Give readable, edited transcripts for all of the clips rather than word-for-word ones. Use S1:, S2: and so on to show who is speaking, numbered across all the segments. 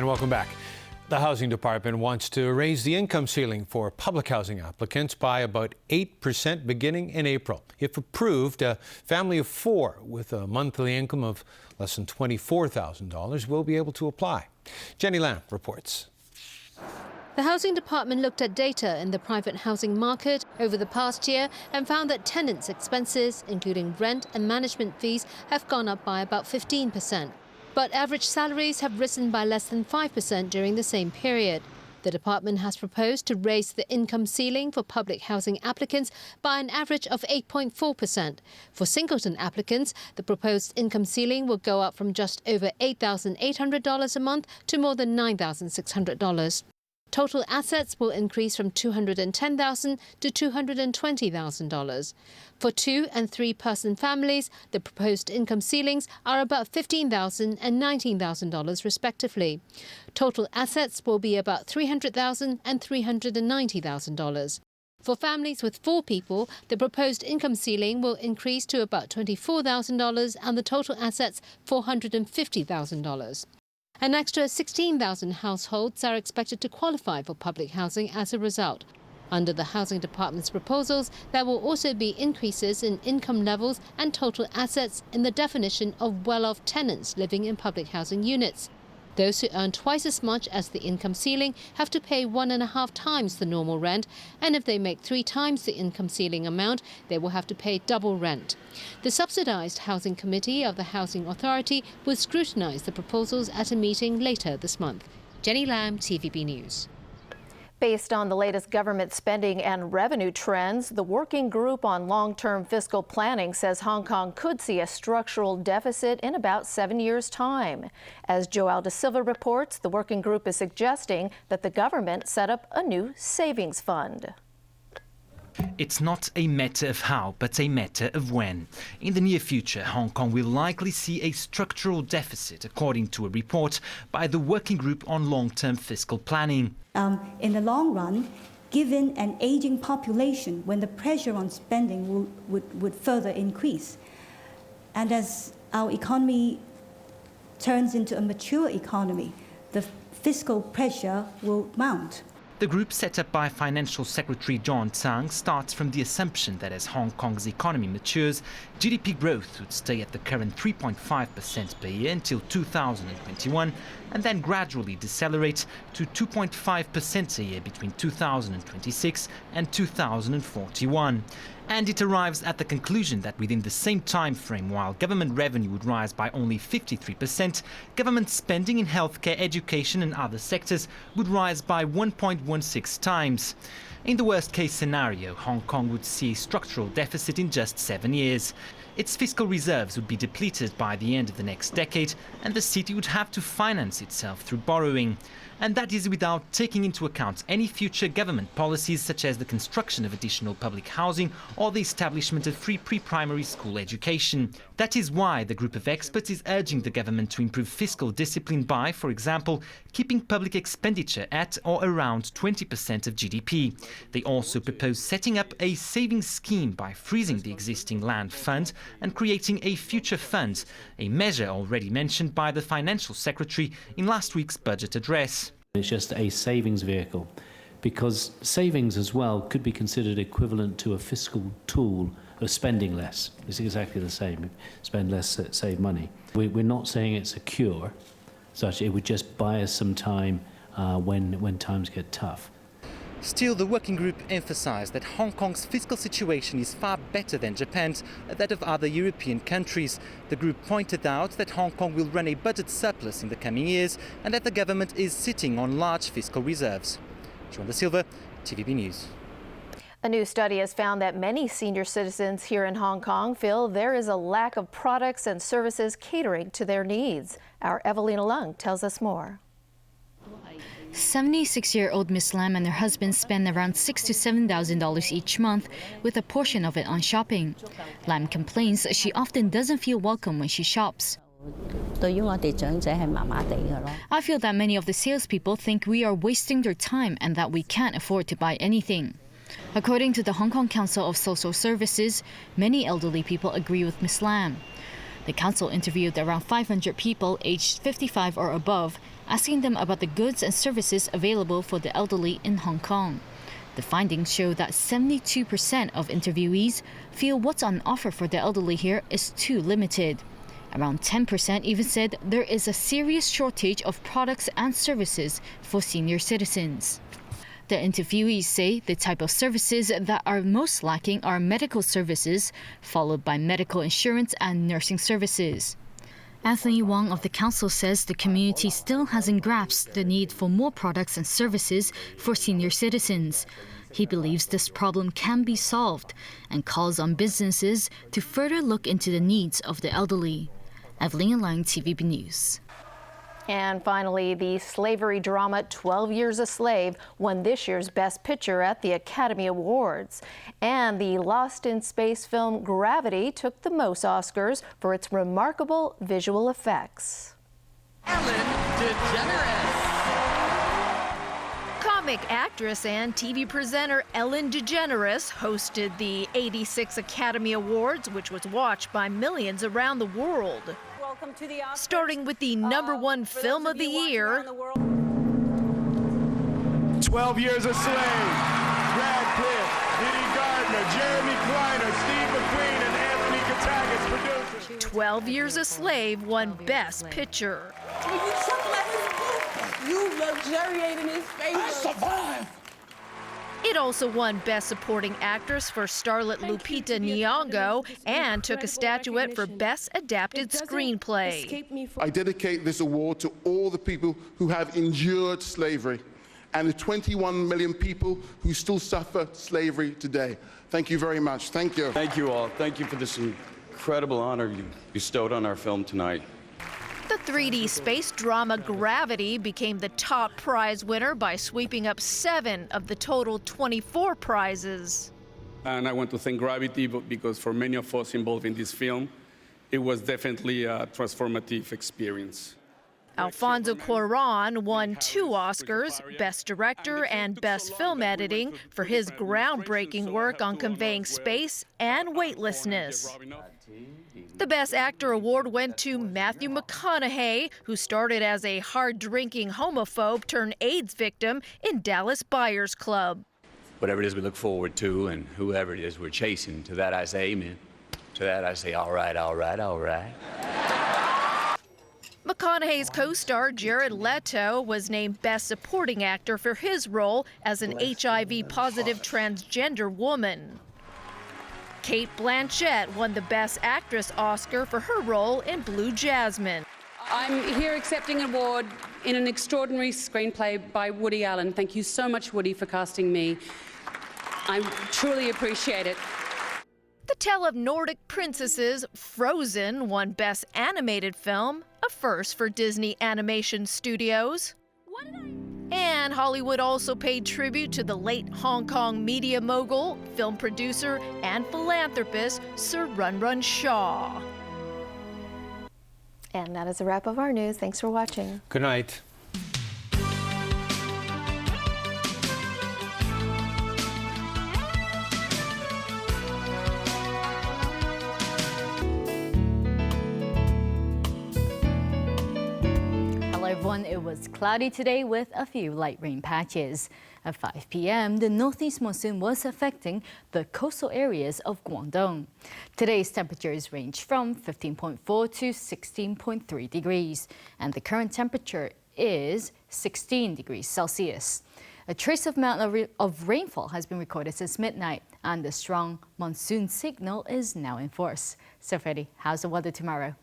S1: And welcome back. The Housing Department wants to raise the income ceiling for public housing applicants by about 8% beginning in April. If approved, a family of 4 with a monthly income of less than $24,000 will be able to apply. Jenny Lamb reports.
S2: The Housing Department looked at data in the private housing market over the past year and found that tenants' expenses, including rent and management fees, have gone up by about 15%. But average salaries have risen by less than 5% during the same period. The department has proposed to raise the income ceiling for public housing applicants by an average of 8.4%. For singleton applicants, the proposed income ceiling will go up from just over $8,800 a month to more than $9,600. Total assets will increase from $210,000 to $220,000. For 2- and 3-person families, the proposed income ceilings are about $15,000 and $19,000 respectively. Total assets will be about $300,000 and $390,000. For families with 4 people, the proposed income ceiling will increase to about $24,000 and the total assets $450,000. An extra 16,000 households are expected to qualify for public housing as a result. Under the Housing Department's proposals, there will also be increases in income levels and total assets in the definition of well-off tenants living in public housing units. Those who earn twice as much as the income ceiling have to pay 1.5 times the normal rent, and if they make 3 times the income ceiling amount, they will have to pay double rent. The Subsidised Housing Committee of the Housing Authority will scrutinise the proposals at a meeting later this month. Jenny Lamb, TVB News.
S3: Based on the latest government spending and revenue trends, the Working Group on Long-Term Fiscal Planning says Hong Kong could see a structural deficit in about 7 years' time. As Joel De Silva reports, the Working Group is suggesting that the government set up a new savings fund.
S4: It's not a matter of how, but a matter of when. In the near future, Hong Kong will likely see a structural deficit, according to a report by the Working Group on Long-Term Fiscal Planning.
S5: In the long run, given an aging population, when the pressure on spending would further increase, and as our economy turns into a mature economy, the fiscal pressure will mount.
S4: The group set up by Financial Secretary John Tsang starts from the assumption that as Hong Kong's economy matures, GDP growth would stay at the current 3.5% per year until 2021 and then gradually decelerate to 2.5% a year between 2026 and 2041. And it arrives at the conclusion that within the same time frame, while government revenue would rise by only 53%, government spending in healthcare, education and other sectors would rise by 1.16 times. In the worst-case scenario, Hong Kong would see a structural deficit in just 7 years. Its fiscal reserves would be depleted by the end of the next decade, and the city would have to finance itself through borrowing. And that is without taking into account any future government policies such as the construction of additional public housing or the establishment of free pre-primary school education. That is why the group of experts is urging the government to improve fiscal discipline by, for example, keeping public expenditure at or around 20% of GDP. They also propose setting up a savings scheme by freezing the existing land fund and creating a future fund, a measure already mentioned by the Financial Secretary in last week's budget address.
S6: It's just a savings vehicle, because savings as well could be considered equivalent to a fiscal tool of spending less. It's exactly the same. Spend less, save money. We're not saying it's a cure, such it would just buy us some time when times get tough.
S4: Still, the working group emphasised that Hong Kong's fiscal situation is far better than Japan's, that of other European countries. The group pointed out that Hong Kong will run a budget surplus in the coming years and that the government is sitting on large fiscal reserves. Joel De Silva, TVB News.
S3: A new study has found that many senior citizens here in Hong Kong feel there is a lack of products and services catering to their needs. Our Evelina Lung tells us more.
S7: 76-year-old Miss Lam and her husband spend around $6,000 to $7,000 each month, with a portion of it on shopping. Lam complains she often doesn't feel welcome when she shops. I feel that many of the salespeople think we are wasting their time and that we can't afford to buy anything. According to the Hong Kong Council of Social Services, many elderly people agree with Miss Lam. The council interviewed around 500 people aged 55 or above, asking them about the goods and services available for the elderly in Hong Kong. The findings show that 72% of interviewees feel what's on offer for the elderly here is too limited. Around 10% even said there is a serious shortage of products and services for senior citizens. The interviewees say the type of services that are most lacking are medical services, followed by medical insurance and nursing services. Anthony Wong of the council says the community still hasn't grasped the need for more products and services for senior citizens. He believes this problem can be solved and calls on businesses to further look into the needs of the elderly. Evelyn Lang, TVB News.
S3: And finally, the slavery drama 12 Years a Slave won this year's Best Picture at the Academy Awards. And the Lost in Space film Gravity took the most Oscars for its remarkable visual effects.
S8: Ellen DeGeneres.
S9: Comic actress and TV presenter Ellen DeGeneres hosted the 86 Academy Awards, which was watched by millions around the world.
S8: Welcome to the Oscars.
S9: Starting with the #1 film of the year,
S10: 12 Years a Slave, Brad Pitt, Diddy Gardner, Jeremy Kleiner, Steve McQueen, and Anthony Katagas producers.
S9: 12 Years a Slave won Best Picture.
S8: Will you chuckle at his book? You luxuriate in his face. I survived.
S9: It also won Best Supporting Actress for starlet Lupita Nyong'o and took a statuette for Best Adapted Screenplay.
S11: I dedicate this award to all the people who have endured slavery and the 21 million people who still suffer slavery today. Thank you very much. Thank you.
S12: Thank you all. Thank you for this incredible honor you bestowed on our film tonight.
S9: The 3D space drama Gravity became the top prize winner by sweeping up 7 of the total 24 prizes.
S13: And I want to thank Gravity because for many of us involved in this film, it was definitely a transformative experience.
S9: Alfonso Cuarón won 2 Oscars, Best Director and Best Film Editing, for his groundbreaking work on conveying space and weightlessness. The Best Actor award went to Matthew McConaughey, who started as a hard-drinking homophobe turned AIDS victim in Dallas Buyers Club.
S14: Whatever it is we look forward to and whoever it is we're chasing, to that I say amen. To that I say all right, all right, all right.
S9: McConaughey's co-star Jared Leto was named Best Supporting Actor for his role as an HIV-positive transgender woman. Cate Blanchett won the Best Actress Oscar for her role in Blue Jasmine.
S15: I'm here accepting an award in an extraordinary screenplay by Woody Allen. Thank you so much, Woody, for casting me. I truly appreciate it.
S9: The tale of Nordic princesses, Frozen, won Best Animated Film, a first for Disney Animation Studios. And Hollywood also paid tribute to the late Hong Kong media mogul, film producer, and philanthropist Sir Run Run Shaw.
S3: And that is a wrap of our news. Thanks for watching.
S1: Good night.
S7: It was cloudy today with a few light rain patches. At 5 p.m., the northeast monsoon was affecting the coastal areas of Guangdong. Today's temperatures range from 15.4 to 16.3 degrees, and the current temperature is 16 degrees Celsius. A trace amount of rainfall has been recorded since midnight, and the strong monsoon signal is now in force. So, Freddie, how's the weather tomorrow?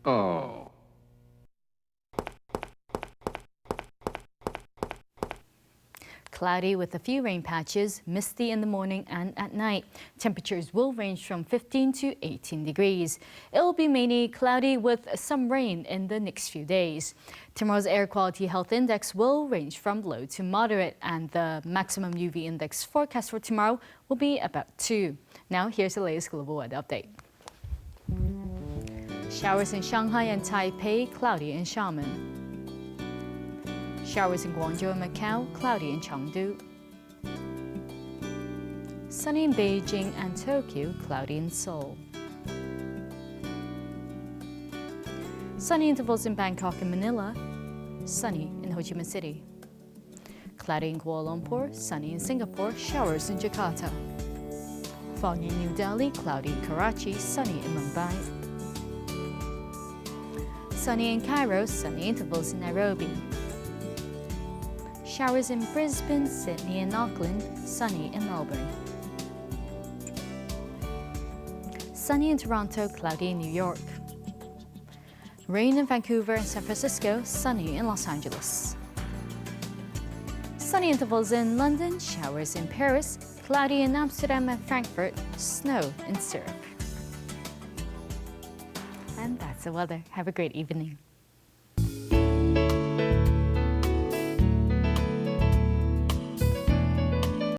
S12: Oh.
S7: Cloudy with a few rain patches, misty in the morning and at night. Temperatures will range from 15 to 18 degrees. It will be mainly cloudy with some rain in the next few days. Tomorrow's air quality health index will range from low to moderate, and the maximum UV index forecast for tomorrow will be about 2. Now here's the latest global weather update. Showers in Shanghai and Taipei, cloudy in Xiamen. Showers in Guangzhou and Macau, cloudy in Chengdu. Sunny in Beijing and Tokyo, cloudy in Seoul. Sunny intervals in Bangkok and Manila, sunny in Ho Chi Minh City. Cloudy in Kuala Lumpur, sunny in Singapore, showers in Jakarta. Foggy in New Delhi, cloudy in Karachi, sunny in Mumbai. Sunny in Cairo, sunny intervals in Nairobi. Showers in Brisbane, Sydney and Auckland, sunny in Melbourne. Sunny in Toronto, cloudy in New York. Rain in Vancouver and San Francisco, sunny in Los Angeles. Sunny intervals in London, showers in Paris, cloudy in Amsterdam and Frankfurt, snow in Zurich. And that's the weather. Have a great evening.